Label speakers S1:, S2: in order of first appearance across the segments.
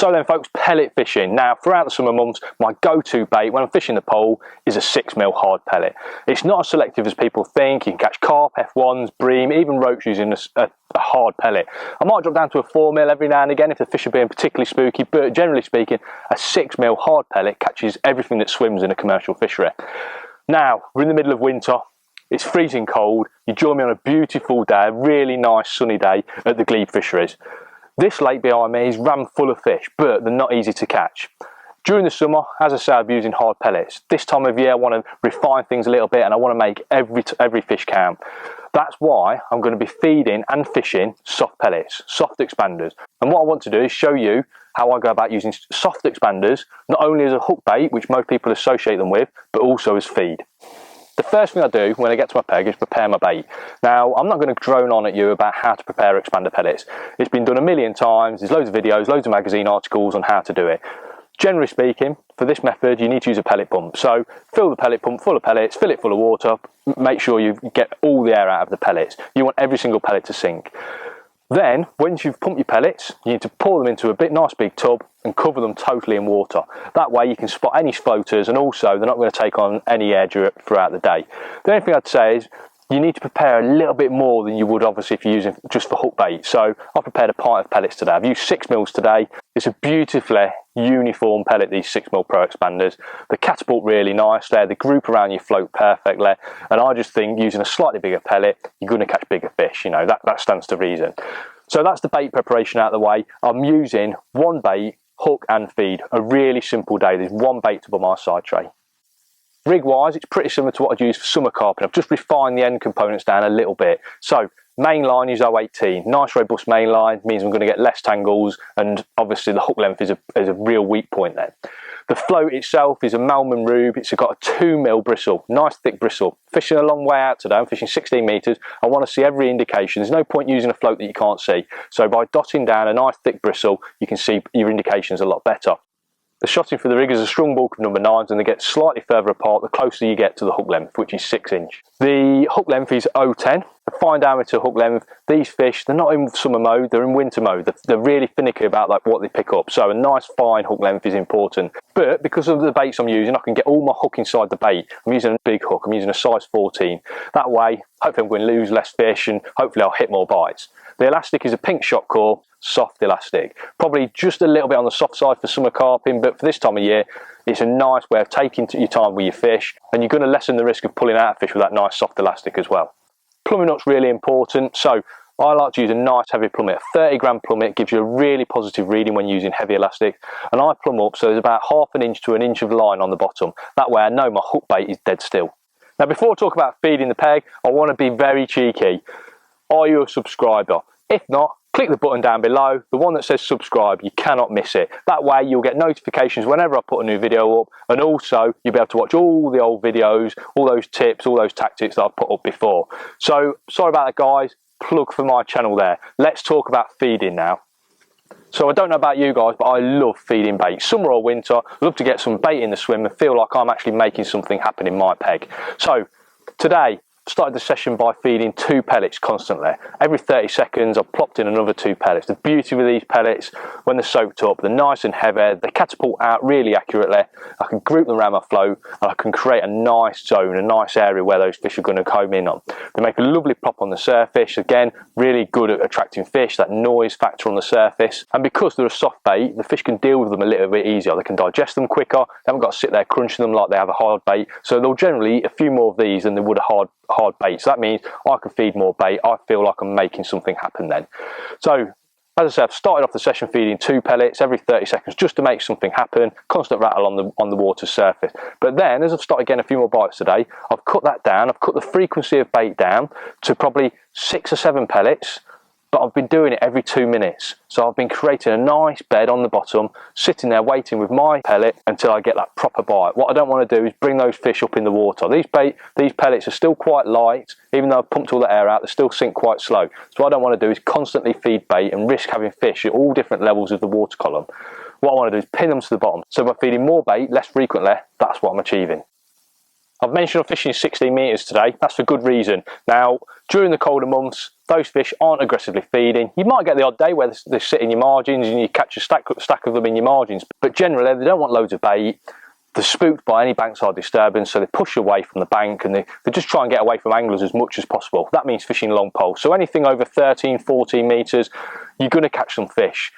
S1: So then folks, pellet fishing. Now throughout the summer months, my go-to bait when I'm fishing the pole is a 6mm hard pellet. It's not as selective as people think. You can catch carp, F1s, bream, even roach using a hard pellet. I might drop down to a 4mm every now and again if the fish are being particularly spooky, but generally speaking, a 6mm hard pellet catches everything that swims in a commercial fishery. Now, we're in the middle of winter. It's freezing cold. You join me on a beautiful day, a really nice sunny day at the Glebe fisheries. This lake behind me is rammed full of fish, but they're not easy to catch. During the summer, as I say, I'll be using hard pellets. This time of year, I want to refine things a little bit and I want to make every fish count. That's why I'm going to be feeding and fishing soft pellets, soft expanders. And what I want to do is show you how I go about using soft expanders, not only as a hook bait, which most people associate them with, but also as feed. The first thing I do when I get to my peg is prepare my bait. Now, I'm not going to drone on at you about how to prepare expander pellets. It's been done a million times. There's loads of videos, loads of magazine articles on how to do it. Generally speaking, for this method, you need to use a pellet pump. So fill the pellet pump full of pellets, fill it full of water, make sure you get all the air out of the pellets. You want every single pellet to sink. Then, once you've pumped your pellets, you need to pour them into a nice big tub and cover them totally in water. That way you can spot any floaters, and also they're not going to take on any air throughout the day. The only thing I'd say is you need to prepare a little bit more than you would obviously if you're using just for hook bait. So I've prepared a pint of pellets today. I've used 6mm today. It's a beautifully uniform pellet, these 6mm Pro expanders. They catapult really nicely, they group around your float perfectly, and I just think using a slightly bigger pellet, you're going to catch bigger fish. You know, that stands to reason. So that's the bait preparation out of the way. I'm using one bait, hook and feed. A really simple day. There's one bait tub on my side tray. Rig wise, it's pretty similar to what I'd use for summer carping. I've just refined the end components down a little bit. So main line is 018. Nice robust main line means I'm going to get less tangles, and obviously the hook length is a real weak point then. The float itself is a Malman Rube. It's got a 2mm bristle, nice thick bristle. Fishing a long way out today, I'm fishing 16 metres. I want to see every indication. There's no point using a float that you can't see. So by dotting down a nice thick bristle, you can see your indications a lot better. The shotting for the rig is a strung bulk of number 9s, and they get slightly further apart the closer you get to the hook length, which is 6 inch. The hook length is 010, a fine diameter hook length. These fish, they're not in summer mode, they're in winter mode. They're really finicky about what they pick up, so a nice fine hook length is important. But because of the baits I'm using, I can get all my hook inside the bait. I'm using a big hook, I'm using a size 14. That way, hopefully I'm going to lose less fish and hopefully I'll hit more bites. The elastic is a pink shot core, soft elastic. Probably just a little bit on the soft side for summer carping, but for this time of year, it's a nice way of taking your time with your fish, and you're going to lessen the risk of pulling out a fish with that nice soft elastic as well. Plummet nut's really important, so I like to use a nice heavy plummet. A 30 gram plummet gives you a really positive reading when using heavy elastic, and I plumb up so there's about ½ an inch to an inch of line on the bottom. That way I know my hook bait is dead still. Now before I talk about feeding the peg, I want to be very cheeky. Are you a subscriber? If not, click the button down below, the one that says subscribe. You cannot miss it. That way you'll get notifications whenever I put a new video up, and also you'll be able to watch all the old videos, all those tips, all those tactics that I've put up before. So sorry about that guys, plug for my channel there. Let's talk about feeding now. So I don't know about you guys, but I love feeding bait. Summer or winter, I love to get some bait in the swim and feel like I'm actually making something happen in my peg. So today, started the session by feeding 2 pellets constantly. Every 30 seconds I've plopped in another 2 pellets. The beauty with these pellets, when they're soaked up, they're nice and heavy, they catapult out really accurately. I can group them around my float and I can create a nice zone, a nice area where those fish are going to comb in on. They make a lovely plop on the surface, again really good at attracting fish, that noise factor on the surface, and because they're a soft bait, the fish can deal with them a little bit easier. They can digest them quicker, they haven't got to sit there crunching them like they have a hard bait, so they'll generally eat a few more of these than they would a hard bait. So that means I can feed more bait. I feel like I'm making something happen then. So as I said, I've started off the session feeding 2 pellets every 30 seconds just to make something happen, constant rattle on the water surface. But then as I've started getting a few more bites today, I've cut that down. I've cut the frequency of bait down to probably 6 or 7 pellets, but I've been doing it every 2 minutes. So I've been creating a nice bed on the bottom, sitting there waiting with my pellet until I get that proper bite. What I don't want to do is bring those fish up in the water. These pellets are still quite light, even though I've pumped all the air out, they still sink quite slow. So what I don't want to do is constantly feed bait and risk having fish at all different levels of the water column. What I want to do is pin them to the bottom. So by feeding more bait less frequently, that's what I'm achieving. I've mentioned I'm fishing 16 metres today. That's for good reason. Now, during the colder months, those fish aren't aggressively feeding. You might get the odd day where they sit in your margins and you catch a stack of them in your margins, but generally they don't want loads of bait. They're spooked by any bankside disturbance, so they push away from the bank and they just try and get away from anglers as much as possible. That means fishing long poles. So anything over 13, 14 metres, you're going to catch some fish.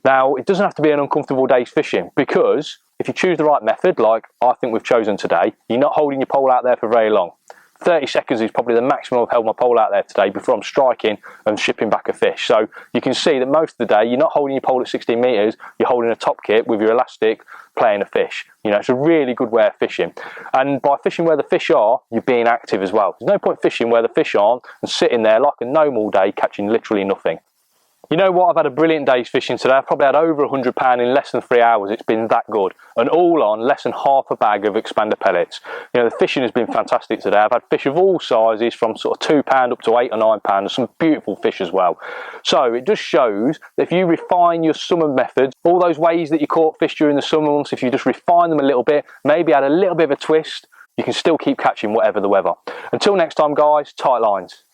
S1: Now, it doesn't have to be an uncomfortable day's fishing, because if you choose the right method, like I think we've chosen today, you're not holding your pole out there for very long. 30 seconds is probably the maximum I've held my pole out there today before I'm striking and shipping back a fish. So you can see that most of the day you're not holding your pole at 16 metres, you're holding a top kit with your elastic playing a fish. You know, it's a really good way of fishing. And by fishing where the fish are, you're being active as well. There's no point fishing where the fish aren't and sitting there like a gnome all day catching literally nothing. You know what, I've had a brilliant day's fishing today. I've probably had over £100 in less than 3 hours. It's been that good. And all on less than half a bag of expander pellets. You know, the fishing has been fantastic today. I've had fish of all sizes, from sort of £2 up to £8 or £9. Some beautiful fish as well. So it just shows that if you refine your summer methods, all those ways that you caught fish during the summer months, if you just refine them a little bit, maybe add a little bit of a twist, you can still keep catching whatever the weather. Until next time guys, tight lines.